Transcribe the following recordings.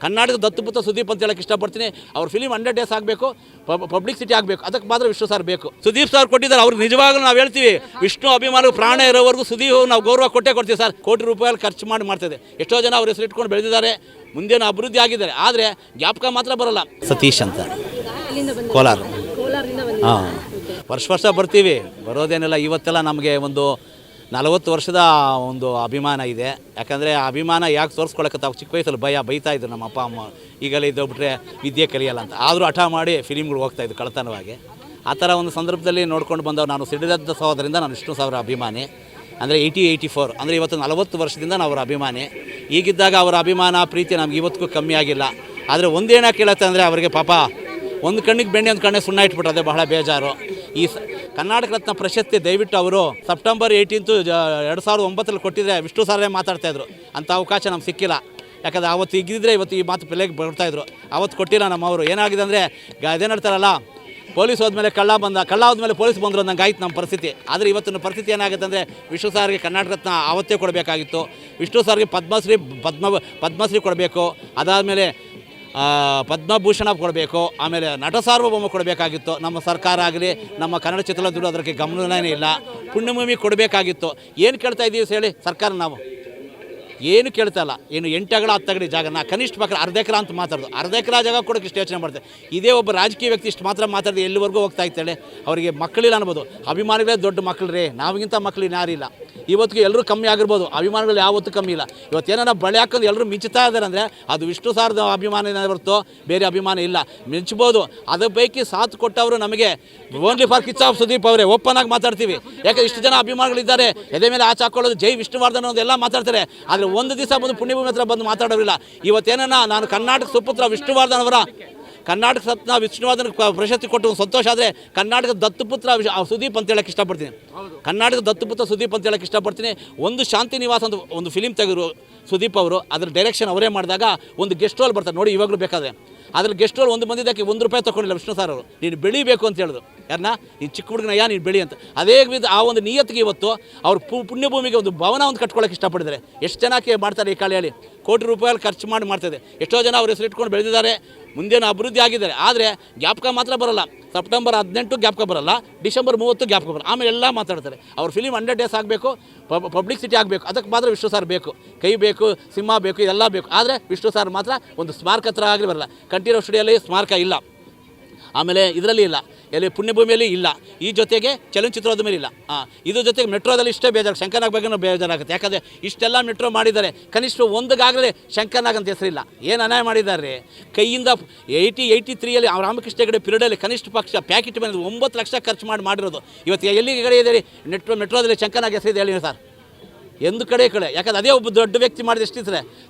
ಕರ್ನಾಟಕ ದತ್ತುಪುತ್ರ ಸುದೀಪ್ ಅಂತ ಹೇಳಕ್ಕೆ ಇಷ್ಟಪಡ್ತೀನಿ. ಅವ್ರ ಫಿಲಿಮ್ 100 ಡೇಸ್ ಆಗಬೇಕು, ಪಬ್ಲಿಸಿಟಿ ಆಗಬೇಕು, ಅದಕ್ಕೆ ಮಾತ್ರ ವಿಷ್ಣು ಸರ್ ಬೇಕು. ಸುದೀಪ್ ಸರ್ ಕೊಟ್ಟಿದ್ದಾರೆ, ಅವ್ರಿಗೆ ನಿಜವಾಗ್ಲೂ ನಾವು ಹೇಳ್ತೀವಿ, ವಿಷ್ಣು ಅಭಿಮಾನಿಗಳು ಪ್ರಾಣ ಇರೋವರೆಗೂ ಸುದೀಪ್ ನಾವು ಗೌರವ ಕೊಡ್ತೀವಿ ಸರ್. ಕೋಟಿ ರೂಪಾಯಿ ಖರ್ಚು ಮಾಡ್ತಿದೆ. ಎಷ್ಟೋ ಜನ ಅವ್ರ ಹೆಸರು ಇಟ್ಕೊಂಡು ಬೆಳೆದಿದ್ದಾರೆ, ಮುಂದೇನು ಅಭಿವೃದ್ಧಿ ಆಗಿದ್ದಾರೆ, ಆದರೆ ಜ್ಞಾಪಕ ಮಾತ್ರ ಬರಲ್ಲ. ಸತೀಶ್ ಅಂತ ಕೋಲಾರ. ಹಾಂ, ವರ್ಷ ಬರ್ತೀವಿ, ಬರೋದೇನಿಲ್ಲ. ಇವತ್ತೆಲ್ಲ ನಮಗೆ ಒಂದು 40 ವರ್ಷದ ಒಂದು ಅಭಿಮಾನ ಇದೆ. ಯಾಕಂದರೆ ಆ ಅಭಿಮಾನ ಯಾಕೆ ತೋರಿಸ್ಕೊಳಕ್ಕೆ ತಾವು ಚಿಕ್ಕ ವಯಸ್ಸಲ್ಲಿ ಬೈತಾ ಇದ್ರು ನಮ್ಮ ಅಪ್ಪ ಅಮ್ಮ, ಈಗಲೇ ಇದ್ದೋಗ್ಬಿಟ್ರೆ ವಿದ್ಯೆ ಕಲಿಯಲ್ಲ ಅಂತ. ಆದರೂ ಹಠ ಮಾಡಿ ಫಿಲಿಮ್ಗಳು ಹೋಗ್ತಾಯಿದ್ದು ಕಳ್ತನವಾಗಿ. ಆ ಥರ ಒಂದು ಸಂದರ್ಭದಲ್ಲಿ ನೋಡ್ಕೊಂಡು ಬಂದವು. ನಾನು ಸಿಡಿದದ್ದ ಸಹೋದರಿಂದ ನಾನು ವಿಷ್ಣು ಸಾವಿರ ಅಭಿಮಾನಿ, ಅಂದರೆ 84 ಅಂದರೆ ಇವತ್ತು 40 ವರ್ಷದಿಂದ ನಾವು ಅವರ ಅಭಿಮಾನಿ. ಈಗಿದ್ದಾಗ ಅವರ ಅಭಿಮಾನ ಪ್ರೀತಿ ನಮ್ಗೆ ಇವತ್ತಿಗೂ ಕಮ್ಮಿ ಆಗಿಲ್ಲ. ಆದರೆ ಒಂದೇನ ಕೇಳುತ್ತೆ ಅಂದರೆ ಅವರಿಗೆ ಪಾಪ ಒಂದು ಕಣ್ಣಿಗೆ ಬೆಣ್ಣೆ ಒಂದು ಕಣ್ಣೆ ಸುಣ್ಣ ಇಟ್ಬಿಟ್ರೆ ಅದೇ ಬಹಳ ಬೇಜಾರು. ಈ ಕರ್ನಾಟಕ ರತ್ನ ಪ್ರಶಸ್ತಿ ದಯವಿಟ್ಟು ಅವರು ಸೆಪ್ಟೆಂಬರ್ 18 2009 ಕೊಟ್ಟಿದ್ರೆ ವಿಷ್ಣು ಸಾರೇ ಮಾತಾಡ್ತಾಯಿದ್ರು. ಅಂಥ ಅವಕಾಶ ನಮ್ಗೆ ಸಿಕ್ಕಿಲ್ಲ. ಯಾಕಂದರೆ ಅವತ್ತು ಈಗಿದ್ದರೆ ಇವತ್ತು ಈ ಮಾತು ಬೆಲೆಗೆ ಬರ್ತಾಯಿದ್ರು. ಅವತ್ತು ಕೊಟ್ಟಿಲ್ಲ ನಮ್ಮವರು. ಏನಾಗಿದೆ ಅಂದರೆ ಅದೇನು ಹೇಳ್ತಾರಲ್ಲ, ಪೊಲೀಸ್ ಹೋದ್ಮೇಲೆ ಕಳ್ಳ ಹೋದ್ಮೇಲೆ ಪೊಲೀಸ್ ಬಂದರು ನಂಗೆ ಆಯ್ತು ನಮ್ಮ ಪರಿಸ್ಥಿತಿ. ಆದರೆ ಇವತ್ತಿನ ಪರಿಸ್ಥಿತಿ ಏನಾಗುತ್ತೆ ಅಂದರೆ ವಿಷ್ಣು ಸಾರಿಗೆ ಕರ್ನಾಟಕ ರತ್ನ ಆವತ್ತೇ ಕೊಡಬೇಕಾಗಿತ್ತು. ವಿಷ್ಣು ಸಾರಿಗೆ ಪದ್ಮಶ್ರೀ ಕೊಡಬೇಕು, ಅದಾದಮೇಲೆ ಪದ್ಮಭೂಷಣ ಕೊಡಬೇಕು, ಆಮೇಲೆ ನಟ ಸಾರ್ವಭೌಮ ಕೊಡಬೇಕಾಗಿತ್ತು. ನಮ್ಮ ಸರ್ಕಾರ ಆಗಲಿ ನಮ್ಮ ಕನ್ನಡ ಚಿತ್ರದುರ್ಗ ಅದಕ್ಕೆ ಗಮನನೇ ಇಲ್ಲ. ಪುಣ್ಯಭೂಮಿ ಕೊಡಬೇಕಾಗಿತ್ತು. ಏನು ಕೇಳ್ತಾ ಇದ್ದೀವಿ ಹೇಳಿ ಸರ್ಕಾರ? ನಾವು ಏನು ಕೇಳ್ತಾ ಇಲ್ಲ. ಏನು 8 ಅಗಲ 10 ಅಗಲ ಜಾಗನ ಕನಿಷ್ಠ ಪಕ್ಕ ಅರ್ಧ ಎಕರೆ ಅಂತ ಮಾತಾಡೋದು. ಅರ್ಧ ಎಕರೆ ಜಾಗ ಕೊಡೋಕ್ಕೆ ಇಷ್ಟು ಯೋಚನೆ ಮಾಡ್ತಾರೆ. ಇದೇ ಒಬ್ಬ ರಾಜಕೀಯ ವ್ಯಕ್ತಿ ಇಷ್ಟು ಮಾತ್ರ ಮಾತಾಡಿದ್ರೆ ಎಲ್ಲಿವರೆಗೂ ಹೋಗ್ತಾ ಇರ್ತಾಳೆ. ಅವರಿಗೆ ಮಕ್ಕಳಿಲ್ಲ ಅನ್ಬೋದು. ಅಭಿಮಾನಿಗಳೇ ದೊಡ್ಡ ಮಕ್ಕಳು ರೀ, ನಾವಿಗಿಂತ ಮಕ್ಕಳು ಯಾರಿಲ್ಲ. ಇವತ್ತಿಗೆ ಎಲ್ಲರೂ ಕಮ್ಮಿ ಆಗಿರ್ಬೋದು, ಅಭಿಮಾನಿಗಳು ಯಾವತ್ತೂ ಕಮ್ಮಿ ಇಲ್ಲ. ಇವತ್ತೇನ ಬಳೆ ಹಾಕೊಂಡು ಎಲ್ಲರೂ ಮಿಂಚುತ್ತಾ ಇದ್ದಾರೆ ಅಂದರೆ ಅದು ವಿಷ್ಣು ಸಾರದ ಅಭಿಮಾನ ಹೊರತು ಬೇರೆ ಅಭಿಮಾನ ಇಲ್ಲ. ಮಿಂಚ್ಬೋದು. ಅದ್ರ ಪೈಕಿ ಸಾಥ್ ಕೊಟ್ಟವರು ನಮಗೆ ಓನ್ಲಿ ಫಾರ್ ಕಿಚ್ ಆಫ್ ಸುದೀಪ್ ಅವರೇ. ಓಪನ್ ಆಗಿ ಮಾತಾಡ್ತೀವಿ. ಯಾಕೆ ಇಷ್ಟು ಜನ ಅಭಿಮಾನಿಗಳಿದ್ದಾರೆ, ಎದೆ ಮೇಲೆ ಆಚೆ ಹಾಕೊಳ್ಳೋದು ಜೈ ವಿಷ್ಣುವರ್ಧನ್ ಅನ್ನೋದೆಲ್ಲ ಮಾತಾಡ್ತಾರೆ. ಆದರೆ ಒಂದು ದಿವಸ ಬಂದು ಪುಣ್ಯಭೂಮಿ ಹತ್ರ ಬಂದು ಮಾತಾಡೋರಿಲ್ಲ. ಇವತ್ತೇನ ನಾನು ಕರ್ನಾಟಕ ಸುಪುತ್ರ ವಿಷ್ಣುವರ್ಧನ್ ಅವರ ಕರ್ನಾಟಕ ರತ್ನ ವಿಷ್ಣುವರ್ಧನ್ ಪ್ರಶಸ್ತಿ ಕೊಟ್ಟು ಸಂತೋಷ. ಆದರೆ ಕರ್ನಾಟಕದ ದತ್ತುಪುತ್ರ ಸುದೀಪ್ ಅಂತ ಹೇಳಕ್ಕೆ ಇಷ್ಟಪಡ್ತೀನಿ. ಕರ್ನಾಟಕದ ದತ್ತುಪುತ್ರ ಸುದೀಪ್ ಅಂತ ಹೇಳಕ್ಕೆ ಇಷ್ಟಪಡ್ತೀನಿ. ಒಂದು ಶಾಂತಿ ನಿವಾಸ ಅಂತ ಒಂದು ಫಿಲಿಮ್ ತೆಗೆದ್ರು ಸುದೀಪ್ ಅವರು. ಅದ್ರ ಡೈರೆಕ್ಷನ್ ಅವರೇ ಮಾಡಿದಾಗ ಒಂದು ಗೆಸ್ಟ್ ರೋಲ್ ಬರ್ತಾರೆ ನೋಡಿ, ಇವಾಗಲೂ ಬೇಕಾದರೆ. ಅದ್ರಲ್ಲಿ ಗೆಸ್ಟ್ ರೋಲ್ ಒಂದು ಬಂದಿದ್ದಕ್ಕೆ ₹1 ತೊಗೊಂಡಿಲ್ಲ ವಿಷ್ಣು ಸರ್ ಅವರು. ನೀನು ಬೆಳಿಬೇಕು ಅಂತ ಹೇಳಿದ್ರು. ಯಾರನ್ನ? ನೀನು ಚಿಕ್ಕ ಹುಡುಗನಯ್ಯ, ನೀನು ಬೆಳಿ ಅಂತ. ಅದೇ ವಿಧ ಆ ಒಂದು ನಿಯತ್ತಿಗೆ ಇವತ್ತು ಅವರು ಪುಣ್ಯಭೂಮಿಗೆ ಒಂದು ಭವನ ಒಂದು ಕಟ್ಕೊಳ್ಳೋಕೆ ಇಷ್ಟಪಟ್ಟಿದ್ದಾರೆ. ಎಷ್ಟು ಜನಕ್ಕೆ ಮಾಡ್ತಾರೆ ಈ ಕಾಳೆಯಲ್ಲಿ? ಕೋಟಿ ರೂಪಾಯಿ ಖರ್ಚು ಮಾಡ್ತಿದೆ. ಎಷ್ಟೋ ಜನ ಅವ್ರ ಹೆಸರು ಇಟ್ಕೊಂಡು ಬೆಳೆದಿದ್ದಾರೆ, ಮುಂದೇನು ಅಭಿವೃದ್ಧಿ ಆಗಿದ್ದಾರೆ. ಆದರೆ ಜ್ಞಾಪಕ ಮಾತ್ರ ಬರೋಲ್ಲ. ಸೆಪ್ಟೆಂಬರ್ 18 ಜ್ಞಾಪಕ ಬರೋಲ್ಲ, ಡಿಸೆಂಬರ್ 30 ಜ್ಞಾಪಕ ಬರೋಲ್ಲ. ಆಮೇಲೆ ಎಲ್ಲ ಮಾತಾಡ್ತಾರೆ. ಅವ್ರ ಫಿಲಿಮ್ 100 ಡೇಸ್ ಆಗಬೇಕು, ಪಬ್ಲಿಸಿಟಿ ಆಗಬೇಕು, ಅದಕ್ಕೆ ಮಾತ್ರ ವಿಷ್ಣು ಸಾರ್ ಬೇಕು. ಕೈ ಬೇಕು, ಸಿಂಹ ಬೇಕು, ಇದೆಲ್ಲ ಬೇಕು. ಆದರೆ ವಿಷ್ಣು ಸಾರ್ ಮಾತ್ರ ಒಂದು ಸ್ಮಾರಕ ಹತ್ರ ಆಗಲಿ ಬರಲ್ಲ. ಕಂಠೀರವ ಸ್ಟುಡಿಯೋಲ್ಲಿ ಸ್ಮಾರಕ ಇಲ್ಲ, ಆಮೇಲೆ ಇದರಲ್ಲಿ ಇಲ್ಲ, ಎಲ್ಲಿ ಪುಣ್ಯಭೂಮಿಯಲ್ಲಿ ಇಲ್ಲ, ಈ ಜೊತೆಗೆ ಚಲನಚಿತ್ರದ ಮೇಲೆ ಇಲ್ಲ. ಇದ್ರ ಜೊತೆಗೆ ಮೆಟ್ರೋದಲ್ಲಿ ಇಷ್ಟೇ ಬೇಜಾರು. ಶಂಕರ್ನಾಗ್ ಬಗ್ಗೆ ಬೇಜಾರಾಗುತ್ತೆ. ಯಾಕಂದರೆ ಇಷ್ಟೆಲ್ಲ ಮೆಟ್ರೋ ಮಾಡಿದ್ದಾರೆ, ಕನಿಷ್ಠ ಒಂದಗಾಗಲೇ ಶಂಕರ್ನಾಗ್ ಅಂತ ಹೆಸರಿಲ್ಲ. ಏನು ಅನ್ಯಾಯ ಮಾಡಿದ್ದಾರೆ. ಕೈಯಿಂದ 83 ರಾಮಕೃಷ್ಣ ಹೆಗಡೆ ಪಿರಿಯಡಲ್ಲಿ ಕನಿಷ್ಠ ಪಕ್ಷ ಪ್ಯಾಕೆಟ್ ಮೇಲೆ 9 ಲಕ್ಷ ಖರ್ಚು ಮಾಡಿರೋದು. ಇವತ್ತು ಎಲ್ಲಿಗೆ ಕಡೆ ಇದೆ ಮೆಟ್ರೋದಲ್ಲಿ ಶಂಕರ್ನಾಗ್ ಹೆಸರಿದೆ ಹೇಳಿ ಸರ್? ಎಂದು ಕಡೆ. ಯಾಕಂದರೆ ಅದೇ ಒಬ್ಬ ದೊಡ್ಡ ವ್ಯಕ್ತಿ ಮಾಡಿದ ಎಷ್ಟಿದ್ರೆ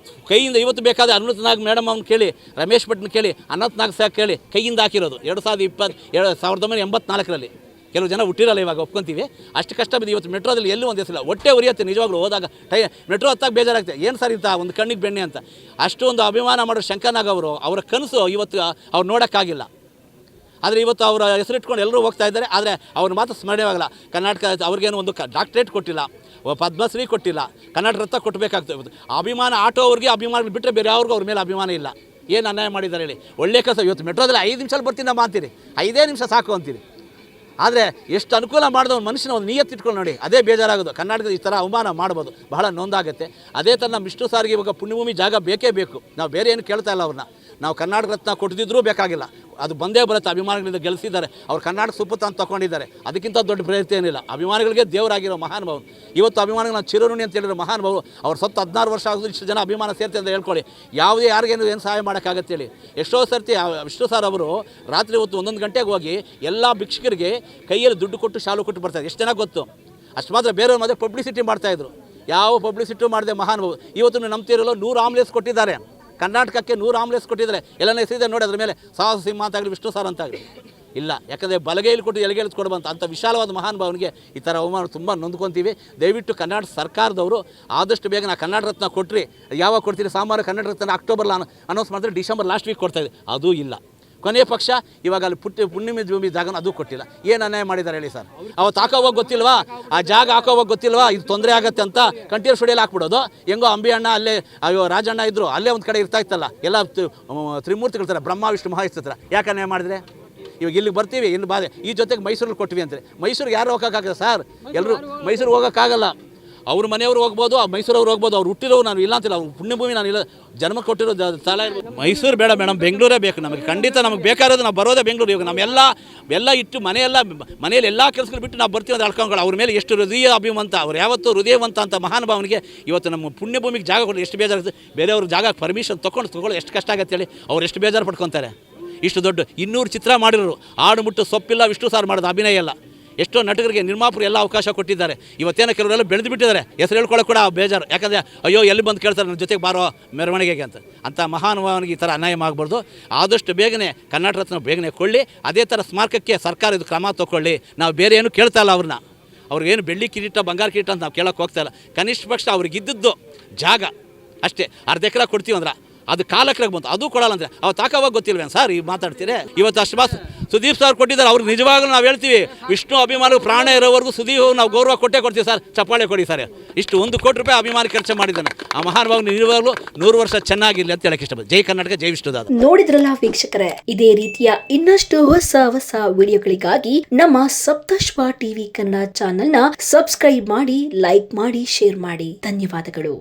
ಕೈಯಿಂದ ಇವತ್ತು ಬೇಕಾದರೆ ಅನಂತನಾಗ್ ಮೇಡಮ್ ಅವ್ನು ಕೇಳಿ, ರಮೇಶ್ ಭಟ್ನ ಕೇಳಿ, ಅನಂತನಾಗ್ ಸಾಕು ಕೇಳಿ, ಕೈಯಿಂದ ಹಾಕಿರೋದು 1984 ಕೆಲವು ಜನ ಹುಟ್ಟಿರಲ್ಲ, ಇವಾಗ ಒಪ್ಕೊತೀವಿ. ಅಷ್ಟು ಕಷ್ಟ ಬಿದ್ದು ಇವತ್ತು ಮೆಟ್ರೋದಲ್ಲಿ ಎಲ್ಲೂ ಒಂದು ಹೆಸರಿಲ್ಲ. ಹೊಟ್ಟೆ ಉರಿಯುತ್ತೆ ನಿಜವಾಗ್ಲೂ ಹೋದಾಗ. ಮೆಟ್ರೋ ಹತ್ತಾಗ ಬೇಜಾರಾಗ್ತದೆ. ಏನು ಸರ್ ಇಂಥ ಒಂದು ಕಣ್ಣಿಗೆ ಬೆಣ್ಣೆ ಅಂತ ಅಷ್ಟೊಂದು ಅಭಿಮಾನ ಮಾಡೋ ಶಂಕರ್ನಾಗ್ ಅವರು, ಅವರ ಕನಸು ಇವತ್ತು ಅವ್ರು ನೋಡೋಕ್ಕಾಗಿಲ್ಲ. ಆದರೆ ಇವತ್ತು ಅವರ ಹೆಸರಿಟ್ಕೊಂಡು ಎಲ್ಲರೂ ಹೋಗ್ತಾ ಇದ್ದಾರೆ. ಆದರೆ ಅವ್ರ ಮಾತ್ರ ಸ್ಮರಣೆಯಾಗಲ್ಲ. ಕರ್ನಾಟಕ ಅವ್ರಿಗೇನು ಒಂದು ಡಾಕ್ಟ್ರೇಟ್ ಕೊಟ್ಟಿಲ್ಲ, ಪದ್ಮಶ್ರೀ ಕೊಟ್ಟಿಲ್ಲ, ಕರ್ನಾಟಕ ರತ್ನ ಕೊಟ್ಟಬೇಕಾಗ್ತದೆ. ಇವತ್ತು ಅಭಿಮಾನ ಆಟೋ ಅವ್ರಿಗೆ ಅಭಿಮಾನ ಬಿಟ್ಟರೆ ಬೇರೆ ಅವ್ರಿಗೂ ಅವ್ರ ಮೇಲೆ ಅಭಿಮಾನ ಇಲ್ಲ. ಏನು ಅನ್ಯಾಯ ಮಾಡಿದ್ದಾರೆ ಹೇಳಿ? ಒಳ್ಳೆ ಕೆಲಸ. ಇವತ್ತು ಮೆಟ್ರೋದಲ್ಲಿ 5 ನಿಮಿಷದಲ್ಲಿ ಬರ್ತೀನಮ್ಮ ಅಂತೀರಿ, 5 ನಿಮಿಷ ಸಾಕು ಅಂತೀರಿ. ಆದರೆ ಎಷ್ಟು ಅನುಕೂಲ ಮಾಡಿದ ಒಂದು ಮನುಷ್ಯನ ಒಂದು ನಿಯತ್ತು ಇಟ್ಕೊಂಡು ನೋಡಿ, ಅದೇ ಬೇಜಾರಾಗೋದು. ಕರ್ನಾಟಕದ ಈ ಥರ ಅವಮಾನ ಮಾಡ್ಬೋದು, ಬಹಳ ನೊಂದಾಗುತ್ತೆ. ಅದೇ ಥರ ನಮ್ಮ ವಿಷ್ಣು ಸಾರಿಗೆ ಇವಾಗ ಪುಣ್ಯಭೂಮಿ ಜಾಗ ಬೇಕೇ ಬೇಕು. ನಾವು ಬೇರೆ ಏನು ಕೇಳ್ತಾ ಇಲ್ಲ ಅವ್ರನ್ನ. ನಾವು ಕರ್ನಾಟಕ ರತ್ನ ಕೊಟ್ಟಿದ್ರೂ ಬೇಕಾಗಿಲ್ಲ, ಅದು ಬಂದೇ ಬರುತ್ತೆ. ಅಭಿಮಾನಿಗಳಿಂದ ಗೆಲ್ಲಿಸಿದ್ದಾರೆ. ಅವ್ರು ಕರ್ನಾಟಕ ಸುಪುತ್ರ ಅಂತ ತೊಗೊಂಡಿದ್ದಾರೆ. ಅದಕ್ಕಿಂತ ದೊಡ್ಡ ಪ್ರಯತ್ನ ಏನಿಲ್ಲ. ಅಭಿಮಾನಿಗಳಿಗೆ ದೇವರಾಗಿರೋ ಮಹಾನುಭಾವರು. ಇವತ್ತು ಅಭಿಮಾನಿಗಳು ನಾವು ಚಿರಋಣಿ ಅಂತ ಹೇಳಿರೋ ಮಹಾನುಭಾವರು. ಅವ್ರು ಸತ್ತು 16 ವರ್ಷ ಆಗೋದು, ಇಷ್ಟು ಜನ ಅಭಿಮಾನ ಸೇರ್ತಿ ಅಂತ ಹೇಳ್ಕೊಳ್ಳಿ. ಯಾವುದೇ ಯಾರಿಗೇನು ಏನು ಸಹಾಯ ಮಾಡೋಕ್ಕಾಗತ್ತೆ ಹೇಳಿ? ಎಷ್ಟೋ ಸರ್ತಿ ವಿಷ್ಣು ಸಾರ್ ಅವರು ರಾತ್ರಿ ಹೊತ್ತು 11 ಗಂಟೆಗೆ ಹೋಗಿ ಎಲ್ಲ ಭಿಕ್ಷುಕರಿಗೆ ಕೈಯಲ್ಲಿ ದುಡ್ಡು ಕೊಟ್ಟು ಶಾಲು ಕೊಟ್ಟು ಬರ್ತಾರೆ. ಎಷ್ಟು ಜನ ಗೊತ್ತು? ಅಷ್ಟು ಮಾತ್ರ. ಬೇರೆಯವ್ರ ಮಧ್ಯೆ ಪಬ್ಲಿಸಿಟಿ ಮಾಡ್ತಾಯಿದ್ರು. ಯಾವ ಪಬ್ಲಿಸಿಟಿ ಮಾಡಿದೆ ಮಹಾನುಭಾವರು. ಇವತ್ತು ನಂಬ್ತಿರಲ್ಲ 100 ಆಂಬುಲೆನ್ಸ್ ಕೊಟ್ಟಿದ್ದಾರೆ ಕರ್ನಾಟಕಕ್ಕೆ. 100 ಆಂಬುಲೆನ್ಸ್ ಕೊಟ್ಟಿದ್ದಾರೆ. ಎಲ್ಲನೇ ಹೆಸರಿದೆ ನೋಡಿ ಅದ್ರ ಮೇಲೆ, ಸಾಹಸ ಸಿಂಹ ಅಂತಾಗಲಿ, ವಿಷ್ಣು ಸಾರ್ ಅಂತಾಗಲಿ ಇಲ್ಲ. ಯಾಕಂದರೆ ಬಲಗೈಲಿ ಕೊಟ್ಟು ಎಲೆಗೈಲಿ ಕೊಡುವಂಥ ಅಂಥ ವಿಶಾಲವಾದ ಮಹಾನುಭಾವನಿಗೆ ಈ ಥರ ಅವಮಾನ ತುಂಬ ನೊಂದ್ಕೊತೀವಿ. ದಯವಿಟ್ಟು ಕರ್ನಾಟಕ ಸರ್ಕಾರದವರು ಆದಷ್ಟು ಬೇಗ ನಾ ಕರ್ನಾಟಕ ರತ್ನ ಕೊಟ್ಟರೆ, ಯಾವಾಗ ಕೊಡ್ತೀರಿ? ಸಾಮಾನ್ಯ ಕರ್ನಾಟಕ ರತ್ನ ಅಕ್ಟೋಬರ್ಲಿ ಅನೌನ್ಸ್ ಮಾಡಿದ್ರೆ ಡಿಸೆಂಬರ್ ಲಾಸ್ಟ್ ವೀಕ್ ಕೊಡ್ತಾಯಿದೆ. ಅದೂ ಇಲ್ಲ. ಕೊನೆಯ ಪಕ್ಷ ಇವಾಗ ಅಲ್ಲಿ ಪುಣ್ಯಮೆ ಭೂಮಿ ಜಾಗನ ಅದು ಕೊಟ್ಟಿಲ್ಲ. ಏನು ಅನ್ಯಾಯ ಮಾಡಿದ್ದಾರೆ ಹೇಳಿ ಸರ್? ಅವತ್ತು ಹಾಕೋವಾಗ ಗೊತ್ತಿಲ್ವಾ? ಆ ಜಾಗ ಹಾಕೋವಾಗ ಗೊತ್ತಿಲ್ವಾ ಇದು ತೊಂದರೆ ಆಗುತ್ತೆ ಅಂತ ಕಂಟಿನ್ಯೂ ಸ್ಟುಡಿಯೋಲಿ ಹಾಕ್ಬಿಡೋದು. ಹೆಂಗೋ ಅಂಬಿ ಅಣ್ಣ ಅಲ್ಲೇ, ಅಯ್ಯೋ ರಾಜಣ್ಣ ಇದ್ರು ಅಲ್ಲೇ ಒಂದು ಕಡೆ ಇರ್ತಾ ಇತ್ತಲ್ಲ, ಎಲ್ಲ ತ್ರಿಮೂರ್ತಿಗಳ ಥರ ಬ್ರಹ್ಮ ವಿಷ್ಣು ಮಹೇಶ್ವರ ಥರ. ಯಾಕೆ ಅನ್ಯಾಯ ಮಾಡಿದ್ರೆ? ಇವಾಗ ಇಲ್ಲಿಗೆ ಬರ್ತೀವಿ, ಇಲ್ಲಿ ಬಾಧೆ ಈ ಜೊತೆಗೆ ಮೈಸೂರಲ್ಲಿ ಕೊಟ್ವಿ ಅಂತಾರೆ. ಮೈಸೂರಿಗೆ ಯಾರು ಹೋಗೋಕ್ಕಾಗಲ್ಲ ಸರ್? ಎಲ್ಲರೂ ಮೈಸೂರಿಗೆ ಹೋಗೋಕ್ಕಾಗಲ್ಲ. ಅವ್ರ ಮನೆಯವರು ಹೋಗ್ಬೋದು, ಆ ಮೈಸೂರವ್ರು ಹೋಗ್ಬೋದು. ಅವ್ರು ಹುಟ್ಟಿರೋರು ನಾನು ಇಲ್ಲ ಅಂತಿಲ್ಲ, ಅವ್ರು ಪುಣ್ಯಭೂಮಿ ನಾನು ಇಲ್ಲ, ಜನ್ಮ ಕೊಟ್ಟಿರೋ ಸ್ಥಳ ಇರ್ಬೋದು. ಮೈಸೂರು ಬೇಡ ಮೇಡಮ್, ಬೆಂಗಳೂರೇ ಬೇಕು ನಮಗೆ. ಖಂಡಿತ ನಮಗೆ ಬೇಕಾಗಿರೋದು ನಾವು ಬರೋದೇ ಬೆಂಗಳೂರು. ಇವಾಗ ನಮ್ಮೆಲ್ಲ ಇಟ್ಟು ಮನೆಯಲ್ಲಿ ಎಲ್ಲ ಕೆಲಸಗಳು ಬಿಟ್ಟು ನಾವು ಬರ್ತೀವಿ ಅಂತ ಹೇಳ್ಕೊಂಡು ಅವ್ರ ಮೇಲೆ ಎಷ್ಟು ಹೃದಯ ಅಭಿಮಂತ, ಅವ್ರು ಯಾವತ್ತೂ ಹೃದಯವಂತ ಅಂತ ಮಹಾನುಭಾವನಿಗೆ ಇವತ್ತು ನಮ್ಮ ಪುಣ್ಯಭೂಮಿಗೆ ಜಾಗ ಕೊಡಲಿ ಎಷ್ಟು ಬೇಜಾರಾಗುತ್ತೆ. ಬೇರೆಯವ್ರ ಜಾಗ ಪರ್ಮಿಷನ್ ತೊಗೊಳ್ಳೋ ಎಷ್ಟು ಕಷ್ಟ ಆಗುತ್ತೆ ಹೇಳಿ. ಅವ್ರು ಎಷ್ಟು ಬೇಜಾರು ಪಡ್ಕೊತಾರೆ. ಇಷ್ಟು ದೊಡ್ಡ 200 ಚಿತ್ರ ಮಾಡಿರೋರು, ಆಡು ಮುಟ್ಟು ಸೊಪ್ಪಿಲ್ಲ ವಿಷ್ಣು ಸಾರು ಮಾಡೋದು ಅಭಿನಯ ಎಲ್ಲ. ಎಷ್ಟೋ ನಟಕರಿಗೆ ನಿರ್ಮಾಪಕರು ಎಲ್ಲ ಅವಕಾಶ ಕೊಟ್ಟಿದ್ದಾರೆ. ಇವತ್ತೇನೋ ಕೆಲವರೆಲ್ಲ ಬೆಳೆದು ಬಿಟ್ಟಿದ್ದಾರೆ, ಹೆಸರು ಹೇಳ್ಕೊಳ್ಳೋಕೆ ಕೂಡ ಬೇಜಾರು. ಯಾಕಂದರೆ ಅಯ್ಯೋ ಎಲ್ಲಿ ಬಂದು ಕೇಳ್ತಾರೆ ನನ್ನ ಜೊತೆಗೆ ಬಾರೋ ಮೆರವಣಿಗೆಗೆ ಅಂತ ಮಹಾನುಭಾವನಿಗೆ ಈ ಥರ ಅನ್ಯಾಯ ಆಗಬಾರ್ದು. ಆದಷ್ಟು ಬೇಗನೆ ಕರ್ನಾಟಕ ರತ್ನ ಬೇಗನೆ ಕೊಳ್ಳಿ. ಅದೇ ಥರ ಸ್ಮಾರಕಕ್ಕೆ ಸರ್ಕಾರ ಇದು ಕ್ರಮ ತಗೊಳ್ಳಿ. ನಾವು ಬೇರೆ ಏನು ಕೇಳ್ತಾ ಇಲ್ಲ ಅವ್ರನ್ನ. ಅವ್ರಿಗೇನು ಬೆಳ್ಳಿ ಕಿರೀಟ ಬಂಗಾರ ಕಿರೀಟ ಅಂತ ನಾವು ಕೇಳೋಕೆ ಹೋಗ್ತಾ ಇಲ್ಲ. ಕನಿಷ್ಠ ಪಕ್ಷ ಅವ್ರಿಗಿದ್ದದ್ದು ಜಾಗ ಅಷ್ಟೇ. ಅರ್ಧ ಎಕರೆ ಕೊಡ್ತೀವಿ ಅಂದ್ರೆ ಅದು ಕಾಲಕ್ರಾಗ ಬಂತು, ಅದು ಕೊಡಲ್ಲ ಅಂದರೆ ಅವತ್ತು ಹಾಕೋವಾಗ ಗೊತ್ತಿಲ್ವೇನು ಸರ್? ಈಗ ಮಾತಾಡ್ತೀರಿ. ಇವತ್ತು ಅಷ್ಟು ಮಾಸ ಸುದೀಪ್ ಸರ್ ಕೊಟ್ಟಿದ್ದಾರೆ. ಅವ್ರಿಗೆ ನಿಜವಾಗ್ಲೂ ನಾವು ಹೇಳ್ತೀವಿ, ವಿಷ್ಣು ಅಭಿಮಾನ ಪ್ರಾಣ ಇರೋವರೆಗೂ ಸುದೀಪ್ ನಾವು ಗೌರವ ಕೊಡ್ತೀವಿ ಸರ್. ಚಪ್ಪಾಳೆ ಕೊಡಿ ಸರ್. ಇಷ್ಟು 1 ಕೋಟಿ ರೂಪಾಯಿ ಅಭಿಮಾನ ಖರ್ಚು ಮಾಡಿದ್ದಾನೆ ಆ ಮಹಾನುಭಾವ. ನಿಜವಾಗ್ಲೂ 100 ವರ್ಷ ಚೆನ್ನಾಗಿರಲಿ ಅಂತ ಹೇಳಕ್ಕೆ ಇಷ್ಟಪಡ್ತೀನಿ. ಜೈ ಕರ್ನಾಟಕ, ಜೈ ವಿಷ್ಣುದಾದ. ನೋಡಿದ್ರಲ್ಲ ವೀಕ್ಷಕರೇ, ಇದೇ ರೀತಿಯ ಇನ್ನಷ್ಟು ಹೊಸ ವಿಡಿಯೋಗಳಿಗಾಗಿ ನಮ್ಮ ಸಪ್ತಶ್ವ ಟಿವಿ ಕನ್ನಡ ಚಾನೆಲ್ನ ಸಬ್ಸ್ಕ್ರೈಬ್ ಮಾಡಿ, ಲೈಕ್ ಮಾಡಿ, ಶೇರ್ ಮಾಡಿ. ಧನ್ಯವಾದಗಳು.